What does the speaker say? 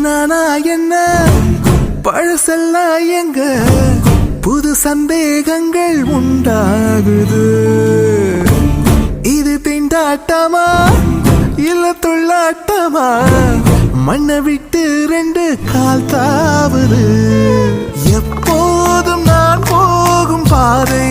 நானா என்ன பழசெல்லாம் எங்க புது சந்தேகங்கள் உண்டாகுது. இது திண்டாட்டமா இல்ல துள்ளாட்டமா மண்ணை விட்டு 2 கால் தாவுது. எப்போதும் நான் போகும் பாதை